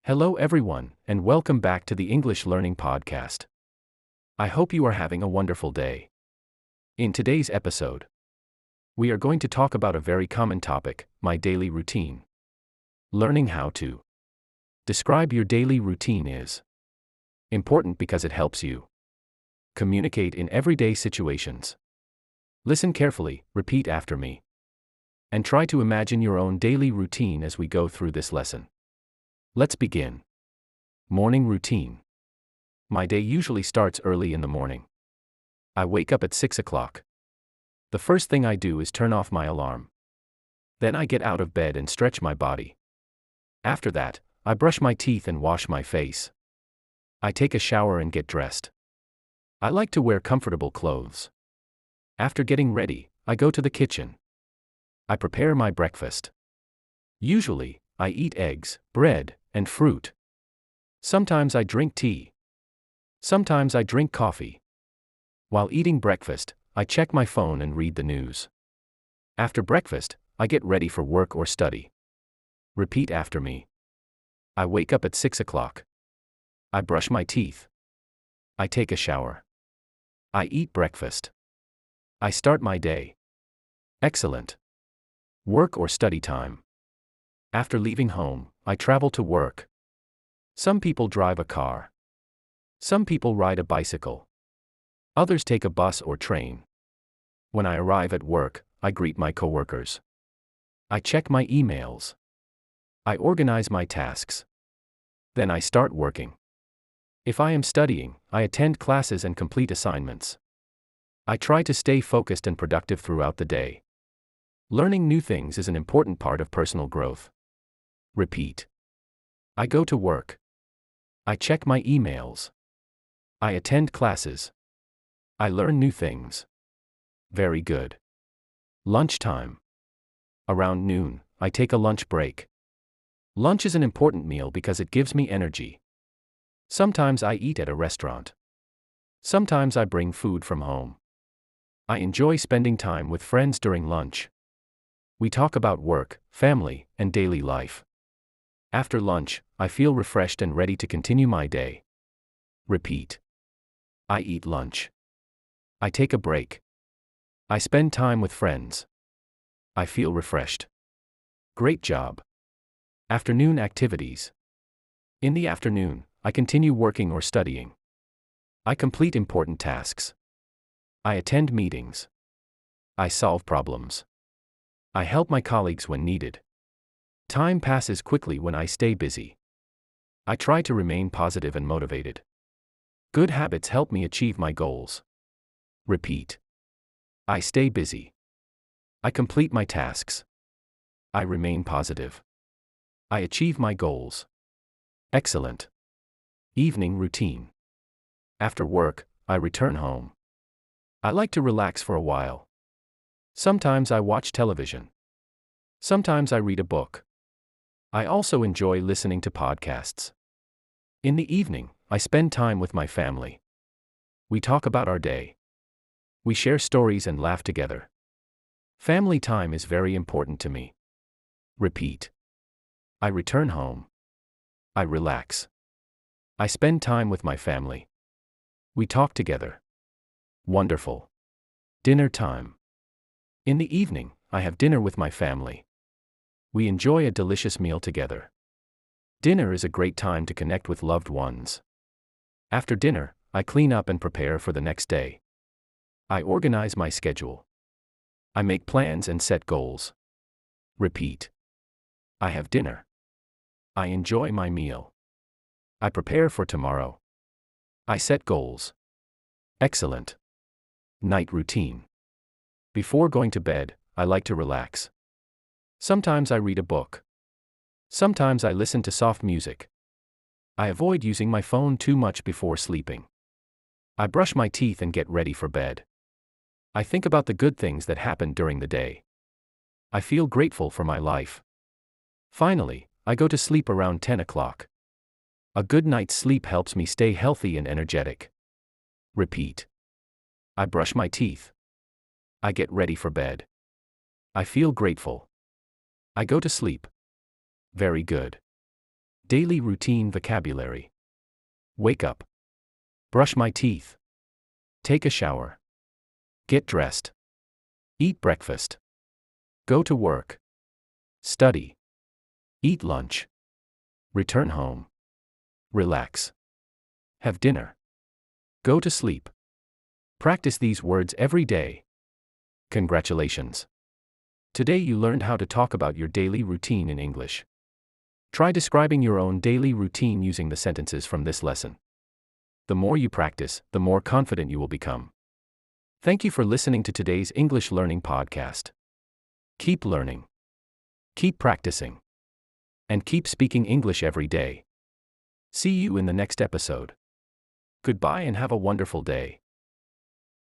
Hello everyone, and welcome back to the English Learning Podcast. I hope you are having a wonderful day. In today's episode, we are going to talk about a very common topic, my daily routine. Learning how to describe your daily routine is important because it helps you communicate in everyday situations. Listen carefully, repeat after me, and try to imagine your own daily routine as we go through this lesson. Let's begin. Morning routine. My day usually starts early in the morning. I wake up at 6 o'clock. The first thing I do is turn off my alarm. Then I get out of bed and stretch my body. After that, I brush my teeth and wash my face. I take a shower and get dressed. I like to wear comfortable clothes. After getting ready, I go to the kitchen. I prepare my breakfast. Usually, I eat eggs, bread, and fruit. Sometimes I drink tea. Sometimes I drink coffee. While eating breakfast, I check my phone and read the news. After breakfast, I get ready for work or study. Repeat after me. I wake up at 6 o'clock. I brush my teeth. I take a shower. I eat breakfast. I start my day. Excellent. Work or study time. After leaving home, I travel to work. Some people drive a car. Some people ride a bicycle. Others take a bus or train. When I arrive at work, I greet my coworkers. I check my emails. I organize my tasks. Then I start working. If I am studying, I attend classes and complete assignments. I try to stay focused and productive throughout the day. Learning new things is an important part of personal growth. Repeat. I go to work. I check my emails. I attend classes. I learn new things. Very good. Lunchtime. Around noon, I take a lunch break. Lunch is an important meal because it gives me energy. Sometimes I eat at a restaurant. Sometimes I bring food from home. I enjoy spending time with friends during lunch. We talk about work, family, and daily life. After lunch, I feel refreshed and ready to continue my day. Repeat. I eat lunch. I take a break. I spend time with friends. I feel refreshed. Great job. Afternoon activities. In the afternoon, I continue working or studying. I complete important tasks. I attend meetings. I solve problems. I help my colleagues when needed. Time passes quickly when I stay busy. I try to remain positive and motivated. Good habits help me achieve my goals. Repeat. I stay busy. I complete my tasks. I remain positive. I achieve my goals. Excellent. Evening routine. After work, I return home. I like to relax for a while. Sometimes I watch television. Sometimes I read a book. I also enjoy listening to podcasts. In the evening, I spend time with my family. We talk about our day. We share stories and laugh together. Family time is very important to me. Repeat. I return home. I relax. I spend time with my family. We talk together. Wonderful. Dinner time. In the evening, I have dinner with my family. We enjoy a delicious meal together. Dinner is a great time to connect with loved ones. After dinner, I clean up and prepare for the next day. I organize my schedule. I make plans and set goals. Repeat. I have dinner. I enjoy my meal. I prepare for tomorrow. I set goals. Excellent. Night routine. Before going to bed, I like to relax. Sometimes I read a book. Sometimes I listen to soft music. I avoid using my phone too much before sleeping. I brush my teeth and get ready for bed. I think about the good things that happened during the day. I feel grateful for my life. Finally, I go to sleep around 10 o'clock. A good night's sleep helps me stay healthy and energetic. Repeat. I brush my teeth. I get ready for bed. I feel grateful. I go to sleep. Very good. Daily routine vocabulary. Wake up. Brush my teeth. Take a shower. Get dressed. Eat breakfast. Go to work. Study. Eat lunch. Return home. Relax. Have dinner. Go to sleep. Practice these words every day. Congratulations! Today you learned how to talk about your daily routine in English. Try describing your own daily routine using the sentences from this lesson. The more you practice, the more confident you will become. Thank you for listening to today's English Learning Podcast. Keep learning. Keep practicing. And keep speaking English every day. See you in the next episode. Goodbye and have a wonderful day.